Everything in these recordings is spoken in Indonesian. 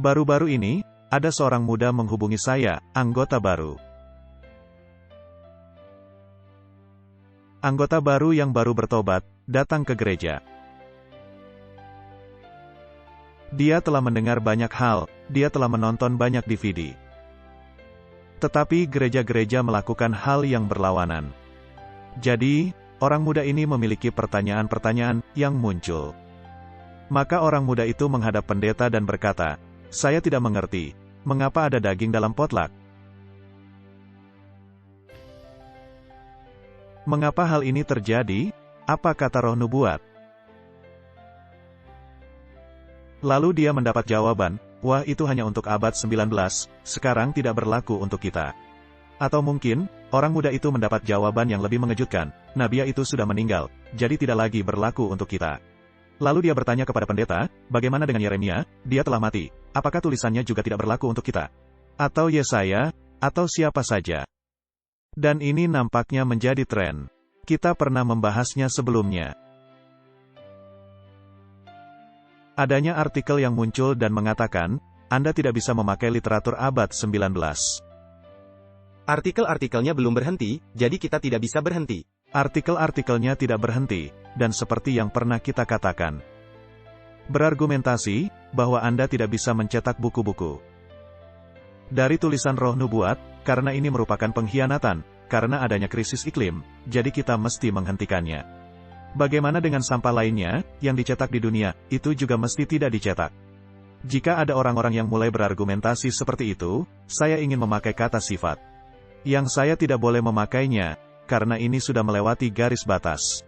Baru-baru ini, ada seorang muda menghubungi saya, anggota baru. Anggota baru yang baru bertobat, datang ke gereja. Dia telah mendengar banyak hal, dia telah menonton banyak DVD. Tetapi gereja-gereja melakukan hal yang berlawanan. Jadi, orang muda ini memiliki pertanyaan-pertanyaan yang muncul. Maka orang muda itu menghadap pendeta dan berkata, "Saya tidak mengerti, mengapa ada daging dalam potlak? Mengapa hal ini terjadi? Apa kata roh nubuat?" Lalu dia mendapat jawaban, "Wah, itu hanya untuk abad 19, sekarang tidak berlaku untuk kita." Atau mungkin, orang muda itu mendapat jawaban yang lebih mengejutkan, "Nabi itu sudah meninggal, jadi tidak lagi berlaku untuk kita." Lalu dia bertanya kepada pendeta, "Bagaimana dengan Yeremia? Dia telah mati. Apakah tulisannya juga tidak berlaku untuk kita? Atau Yesaya, atau siapa saja?" Dan ini nampaknya menjadi tren. Kita pernah membahasnya sebelumnya. Adanya artikel yang muncul dan mengatakan, Anda tidak bisa memakai literatur abad 19. Artikel-artikelnya belum berhenti, jadi kita tidak bisa berhenti. Artikel-artikelnya tidak berhenti, dan seperti yang pernah kita katakan, berargumentasi bahwa Anda tidak bisa mencetak buku-buku dari tulisan roh nubuat, karena ini merupakan pengkhianatan, karena adanya krisis iklim, jadi kita mesti menghentikannya. Bagaimana dengan sampah lainnya, yang dicetak di dunia, itu juga mesti tidak dicetak. Jika ada orang-orang yang mulai berargumentasi seperti itu, saya ingin memakai kata sifat. Yang saya tidak boleh memakainya, karena ini sudah melewati garis batas.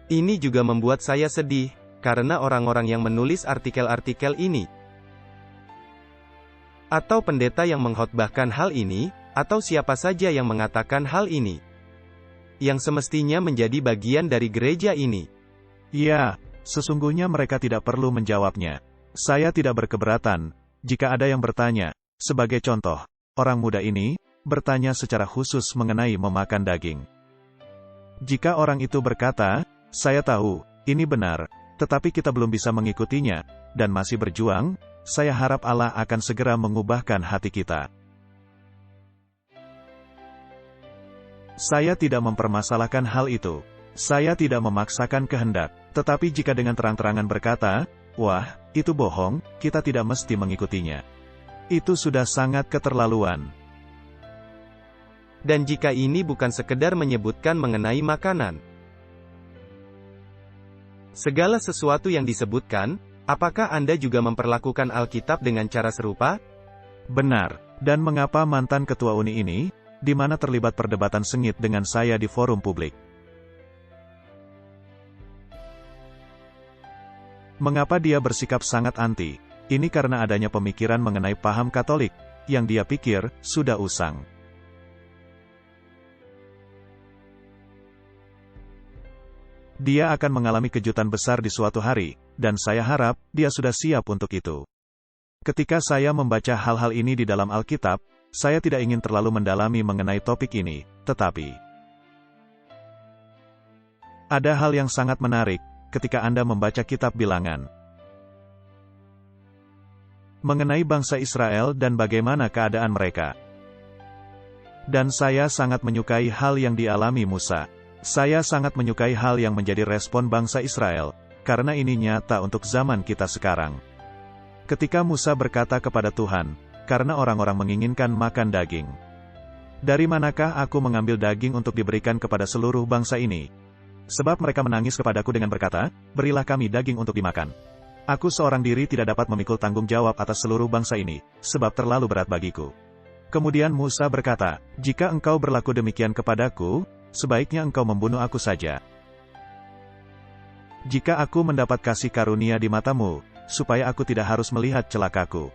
Ini juga membuat saya sedih, karena orang-orang yang menulis artikel-artikel ini, atau pendeta yang mengkhotbahkan hal ini, atau siapa saja yang mengatakan hal ini, yang semestinya menjadi bagian dari gereja ini. Ya, sesungguhnya mereka tidak perlu menjawabnya. Saya tidak berkeberatan, jika ada yang bertanya. Sebagai contoh, orang muda ini bertanya secara khusus mengenai memakan daging. Jika orang itu berkata, "Saya tahu, ini benar, tetapi kita belum bisa mengikutinya, dan masih berjuang," saya harap Allah akan segera mengubahkan hati kita. Saya tidak mempermasalahkan hal itu. Saya tidak memaksakan kehendak. Tetapi jika dengan terang-terangan berkata, "Wah, itu bohong," kita tidak mesti mengikutinya. Itu sudah sangat keterlaluan. Dan jika ini bukan sekedar menyebutkan mengenai makanan, segala sesuatu yang disebutkan, apakah Anda juga memperlakukan Alkitab dengan cara serupa? Benar. Dan mengapa mantan ketua UNI ini, di mana terlibat perdebatan sengit dengan saya di forum publik? Mengapa dia bersikap sangat anti? Ini karena adanya pemikiran mengenai paham Katolik, yang dia pikir sudah usang. Dia akan mengalami kejutan besar di suatu hari, dan saya harap dia sudah siap untuk itu. Ketika saya membaca hal-hal ini di dalam Alkitab, saya tidak ingin terlalu mendalami mengenai topik ini, tetapi ada hal yang sangat menarik ketika Anda membaca kitab Bilangan mengenai bangsa Israel dan bagaimana keadaan mereka. Dan saya sangat menyukai hal yang dialami Musa. Saya sangat menyukai hal yang menjadi respon bangsa Israel, karena ini nyata untuk zaman kita sekarang. Ketika Musa berkata kepada Tuhan, "Karena orang-orang menginginkan makan daging. Dari manakah aku mengambil daging untuk diberikan kepada seluruh bangsa ini? Sebab mereka menangis kepadaku dengan berkata, 'Berilah kami daging untuk dimakan.' Aku seorang diri tidak dapat memikul tanggung jawab atas seluruh bangsa ini, sebab terlalu berat bagiku." Kemudian Musa berkata, "Jika engkau berlaku demikian kepadaku, sebaiknya engkau membunuh aku saja. Jika aku mendapat kasih karunia di matamu, supaya aku tidak harus melihat celakaku."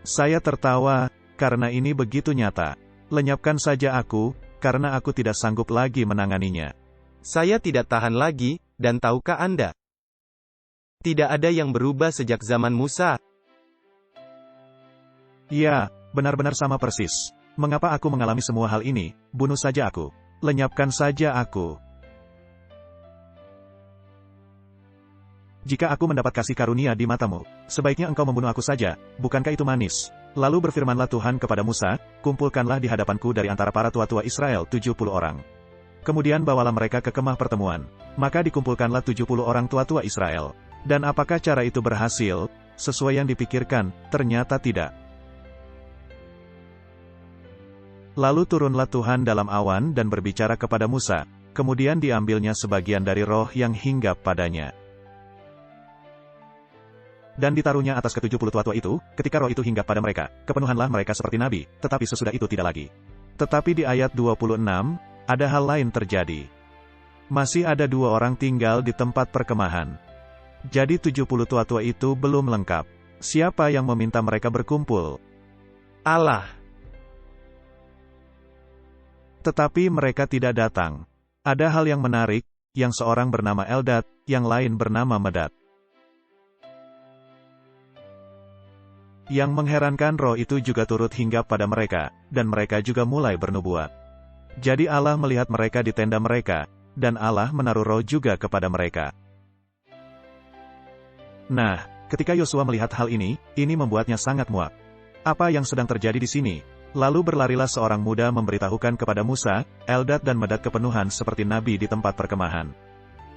Saya tertawa, karena ini begitu nyata. Lenyapkan saja aku, karena aku tidak sanggup lagi menanganinya. Saya tidak tahan lagi, dan tahukah Anda? Tidak ada yang berubah sejak zaman Musa. Ya, benar-benar sama persis. Mengapa aku mengalami semua hal ini? Bunuh saja aku. Lenyapkan saja aku. Jika aku mendapat kasih karunia di matamu, sebaiknya engkau membunuh aku saja, bukankah itu manis? Lalu berfirmanlah Tuhan kepada Musa, kumpulkanlah di hadapanku dari antara para tua-tua Israel 70 orang. Kemudian bawalah mereka ke kemah pertemuan. Maka dikumpulkanlah 70 orang tua-tua Israel. Dan apakah cara itu berhasil? Sesuai yang dipikirkan, ternyata tidak. Lalu turunlah Tuhan dalam awan dan berbicara kepada Musa, kemudian diambilnya sebagian dari roh yang hinggap padanya. Dan ditaruhnya atas ke-70 tua-tua itu, ketika roh itu hinggap pada mereka, kepenuhanlah mereka seperti nabi, tetapi sesudah itu tidak lagi. Tetapi di ayat 26, ada hal lain terjadi. Masih ada 2 orang tinggal di tempat perkemahan. Jadi 70 tua-tua itu belum lengkap. Siapa yang meminta mereka berkumpul? Allah. Tetapi mereka tidak datang. Ada hal yang menarik, yang seorang bernama Eldad, yang lain bernama Medad. Yang mengherankan roh itu juga turut hinggap pada mereka, dan mereka juga mulai bernubuat. Jadi Allah melihat mereka di tenda mereka, dan Allah menaruh roh juga kepada mereka. Nah, ketika Yosua melihat hal ini membuatnya sangat muak. Apa yang sedang terjadi di sini? Lalu berlarilah seorang muda memberitahukan kepada Musa, Eldad dan Medad kepenuhan seperti nabi di tempat perkemahan.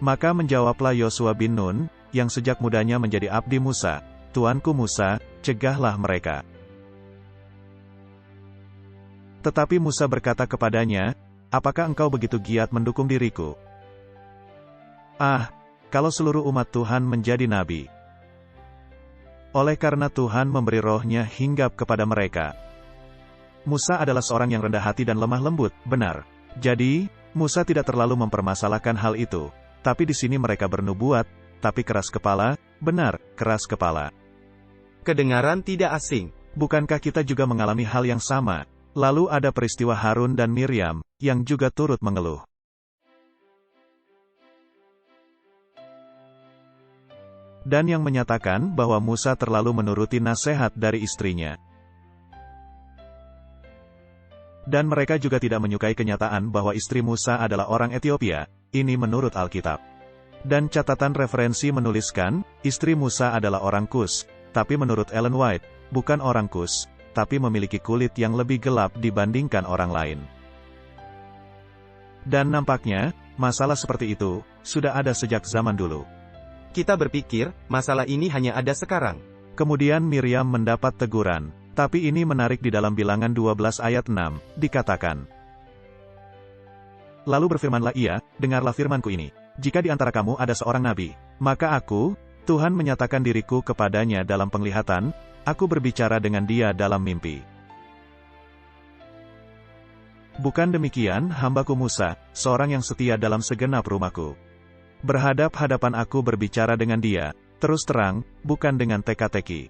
Maka menjawablah Yosua bin Nun, yang sejak mudanya menjadi abdi Musa, Tuanku Musa, cegahlah mereka. Tetapi Musa berkata kepadanya, apakah engkau begitu giat mendukung diriku? Kalau seluruh umat Tuhan menjadi nabi. Oleh karena Tuhan memberi rohnya hinggap kepada mereka. Musa adalah seorang yang rendah hati dan lemah lembut, benar. Jadi, Musa tidak terlalu mempermasalahkan hal itu. Tapi di sini mereka bernubuat, tapi keras kepala, benar, keras kepala. Kedengaran tidak asing. Bukankah kita juga mengalami hal yang sama? Lalu ada peristiwa Harun dan Miriam, yang juga turut mengeluh. Dan yang menyatakan bahwa Musa terlalu menuruti nasihat dari istrinya. Dan mereka juga tidak menyukai kenyataan bahwa istri Musa adalah orang Ethiopia, ini menurut Alkitab. Dan catatan referensi menuliskan, istri Musa adalah orang Kus, tapi menurut Ellen White, bukan orang Kus, tapi memiliki kulit yang lebih gelap dibandingkan orang lain. Dan nampaknya, masalah seperti itu, sudah ada sejak zaman dulu. Kita berpikir, masalah ini hanya ada sekarang. Kemudian Miriam mendapat teguran, tapi ini menarik di dalam Bilangan 12 ayat 6, dikatakan. Lalu berfirmanlah ia, dengarlah firmanku ini, jika di antara kamu ada seorang nabi, maka aku, Tuhan menyatakan diriku kepadanya dalam penglihatan, aku berbicara dengan dia dalam mimpi. Bukan demikian, hambaku Musa, seorang yang setia dalam segenap rumahku. Berhadap-hadapan aku berbicara dengan dia, terus terang, bukan dengan teka-teki.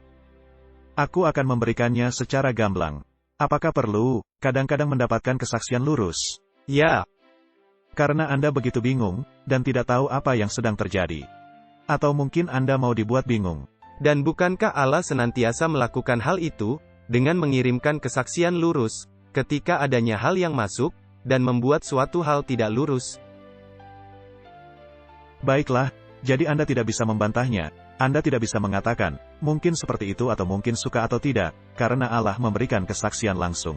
Aku akan memberikannya secara gamblang. Apakah perlu, kadang-kadang mendapatkan kesaksian lurus? Ya. Karena Anda begitu bingung, dan tidak tahu apa yang sedang terjadi. Atau mungkin Anda mau dibuat bingung. Dan bukankah Allah senantiasa melakukan hal itu, dengan mengirimkan kesaksian lurus, ketika adanya hal yang masuk, dan membuat suatu hal tidak lurus? Baiklah, jadi Anda tidak bisa membantahnya. Anda tidak bisa mengatakan, mungkin seperti itu atau mungkin suka atau tidak, karena Allah memberikan kesaksian langsung.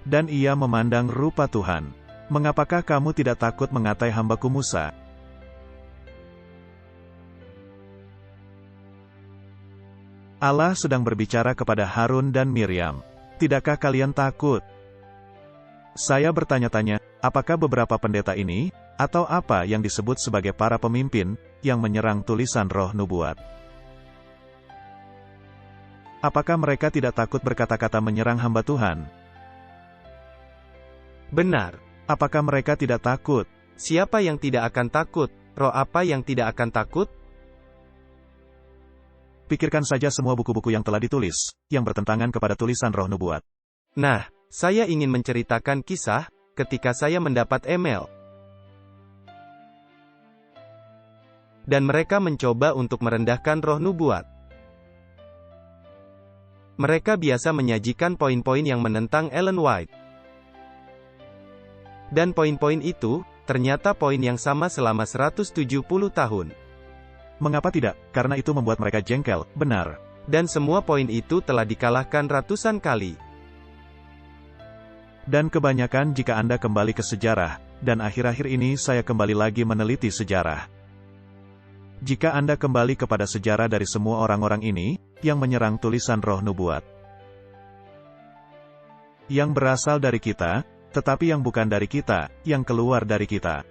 Dan ia memandang rupa Tuhan. Mengapakah kamu tidak takut mengatai hambaku Musa? Allah sedang berbicara kepada Harun dan Miriam. Tidakkah kalian takut? Saya bertanya-tanya, apakah beberapa pendeta ini, atau apa yang disebut sebagai para pemimpin, yang menyerang tulisan roh nubuat? Apakah mereka tidak takut berkata-kata menyerang hamba Tuhan? Benar. Apakah mereka tidak takut? Siapa yang tidak akan takut? Roh apa yang tidak akan takut? Pikirkan saja semua buku-buku yang telah ditulis, yang bertentangan kepada tulisan roh nubuat. Nah, saya ingin menceritakan kisah, ketika saya mendapat email. Dan mereka mencoba untuk merendahkan roh nubuat. Mereka biasa menyajikan poin-poin yang menentang Ellen White. Dan poin-poin itu, ternyata poin yang sama selama 170 tahun. Mengapa tidak? Karena itu membuat mereka jengkel, benar. Dan semua poin itu telah dikalahkan ratusan kali. Dan kebanyakan jika Anda kembali ke sejarah, dan akhir-akhir ini saya kembali lagi meneliti sejarah. Jika Anda kembali kepada sejarah dari semua orang-orang ini, yang menyerang tulisan roh nubuat. Yang berasal dari kita, tetapi yang bukan dari kita, yang keluar dari kita.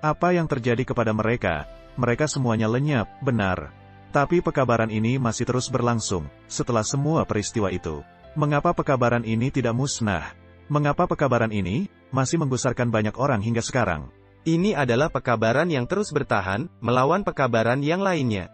Apa yang terjadi kepada mereka? Mereka semuanya lenyap, benar. Tapi pekabaran ini masih terus berlangsung, setelah semua peristiwa itu. Mengapa pekabaran ini tidak musnah? Mengapa pekabaran ini masih menggusarkan banyak orang hingga sekarang? Ini adalah pekabaran yang terus bertahan, melawan pekabaran yang lainnya.